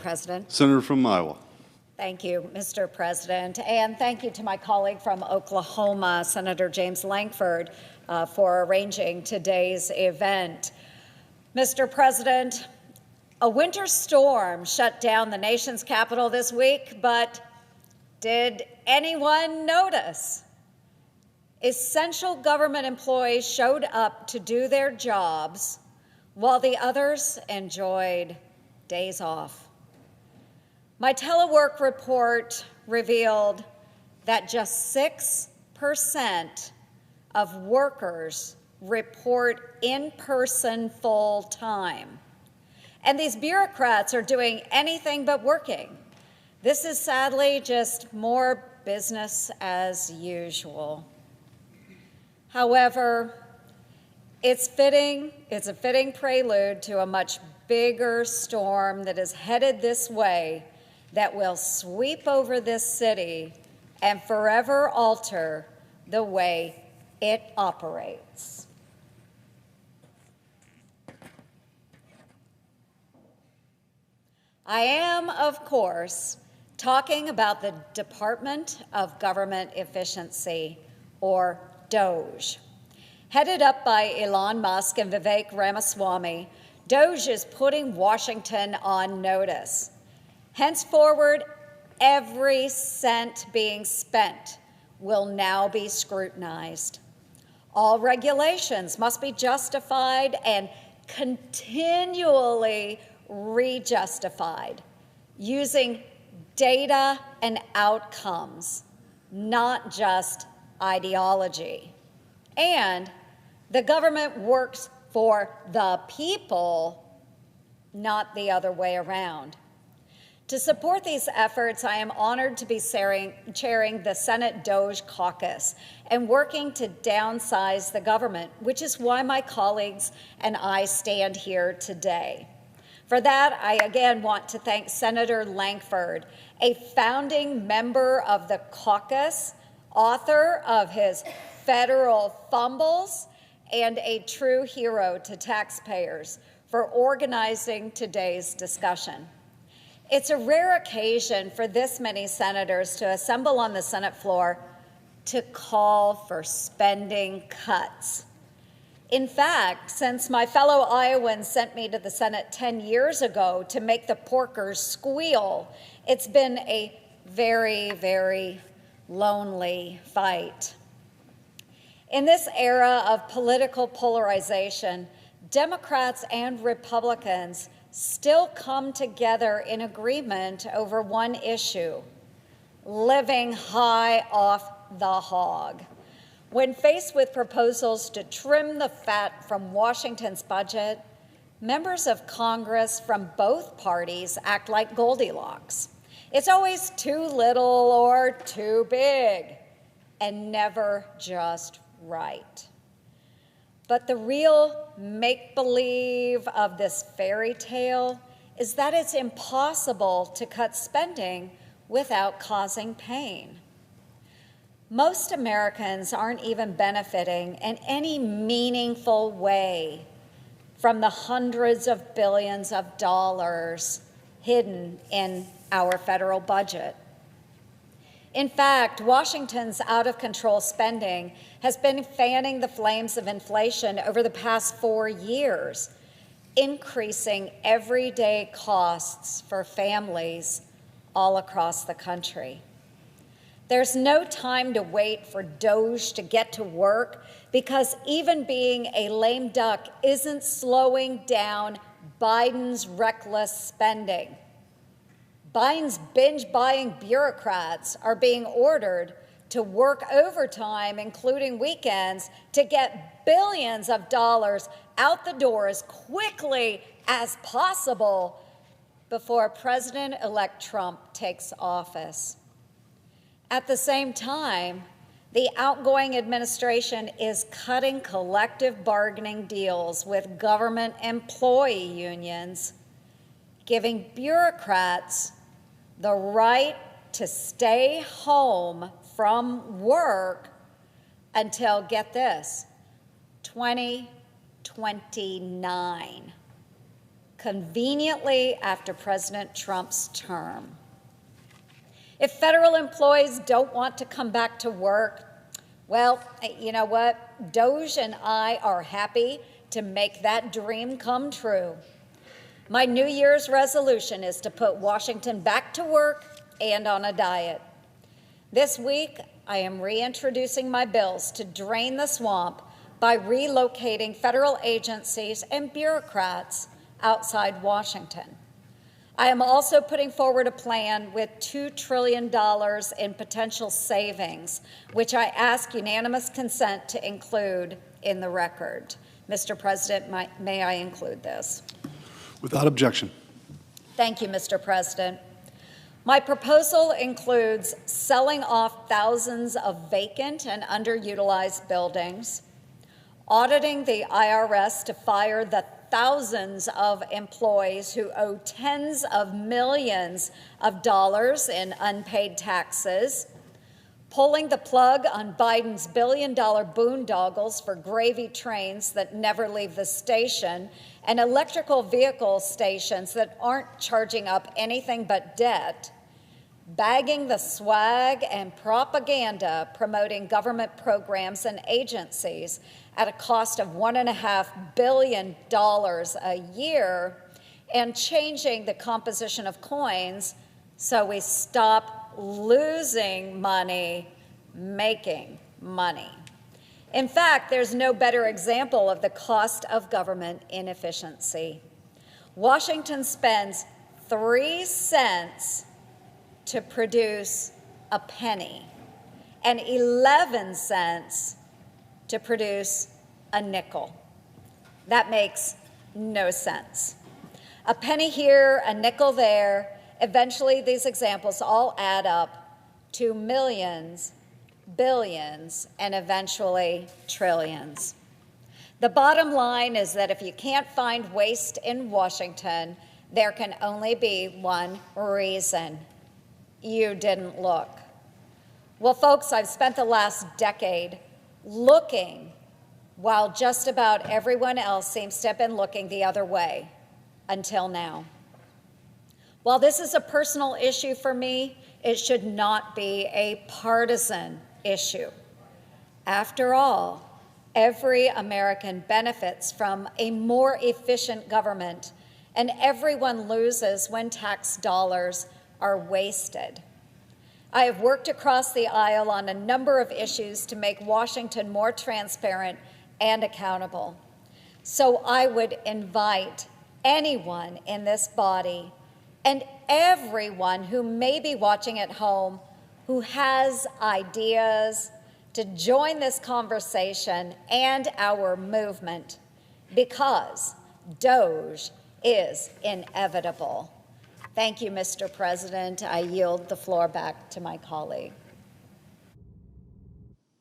President. Senator from Iowa. Thank you, Mr. President, and thank you to my colleague from Oklahoma, Senator James Lankford, for arranging today's event. Mr. President, a winter storm shut down the nation's capital this week, but did anyone notice? Essential government employees showed up to do their jobs while the others enjoyed days off. My telework report revealed that just 6% of workers report in-person full-time. And these bureaucrats are doing anything but working. This is sadly just more business as usual. However, it's a fitting prelude to a much bigger storm that is headed this way that will sweep over this city and forever alter the way it operates. I am, of course, talking about the Department of Government Efficiency, or DOGE. Headed up by Elon Musk and Vivek Ramaswamy, DOGE is putting Washington on notice. Henceforward, every cent being spent will now be scrutinized. All regulations must be justified and continually rejustified using data and outcomes, not just ideology. And the government works for the people, not the other way around. To support these efforts, I am honored to be chairing the Senate DOGE Caucus and working to downsize the government, which is why my colleagues and I stand here today. For that, I again want to thank Senator Lankford, a founding member of the caucus, author of his Federal Fumbles, and a true hero to taxpayers for organizing today's discussion. It's a rare occasion for this many senators to assemble on the Senate floor to call for spending cuts. In fact, since my fellow Iowans sent me to the Senate 10 years ago to make the porkers squeal, it's been a very, very lonely fight. In this era of political polarization, Democrats and Republicans still come together in agreement over one issue: living high off the hog. When faced with proposals to trim the fat from Washington's budget, members of Congress from both parties act like Goldilocks. It's always too little or too big, and never just right. But the real make-believe of this fairy tale is that it's impossible to cut spending without causing pain. Most Americans aren't even benefiting in any meaningful way from the hundreds of billions of dollars hidden in our federal budget. In fact, Washington's out-of-control spending has been fanning the flames of inflation over the past 4 years, increasing everyday costs for families all across the country. There's no time to wait for DOGE to get to work, because even being a lame duck isn't slowing down Biden's reckless spending. Biden's binge-buying bureaucrats are being ordered to work overtime, including weekends, to get billions of dollars out the door as quickly as possible before President-elect Trump takes office. At the same time, the outgoing administration is cutting collective bargaining deals with government employee unions, giving bureaucrats the right to stay home from work until, get this, 2029. conveniently after President Trump's term. If federal employees don't want to come back to work, well, you know what? DOGE and I are happy to make that dream come true. My New Year's resolution is to put Washington back to work and on a diet. This week, I am reintroducing my bills to drain the swamp by relocating federal agencies and bureaucrats outside Washington. I am also putting forward a plan with $2 trillion in potential savings, which I ask unanimous consent to include in the record. Mr. President, may I include this? Without objection. Thank you, Mr. President. My proposal includes selling off thousands of vacant and underutilized buildings, auditing the IRS to fire the thousands of employees who owe tens of millions of dollars in unpaid taxes, pulling the plug on Biden's billion-dollar boondoggles for gravy trains that never leave the station and electrical vehicle stations that aren't charging up anything but debt, bagging the swag and propaganda promoting government programs and agencies at a cost of $1.5 billion a year, and changing the composition of coins so we stop losing money, making money. In fact, there's no better example of the cost of government inefficiency. Washington spends 3 cents to produce a penny and 11 cents to produce a nickel. That makes no sense. A penny here, a nickel there. Eventually, these examples all add up to millions, billions, and eventually trillions. The bottom line is that if you can't find waste in Washington, there can only be one reason: you didn't look. Well, folks, I've spent the last decade looking while just about everyone else seems to have been looking the other way until now. While this is a personal issue for me, it should not be a partisan issue. After all, every American benefits from a more efficient government, and everyone loses when tax dollars are wasted. I have worked across the aisle on a number of issues to make Washington more transparent and accountable. So I would invite anyone in this body and everyone who may be watching at home who has ideas to join this conversation and our movement, because DOGE is inevitable. Thank you, Mr. President. I yield the floor back to my colleague.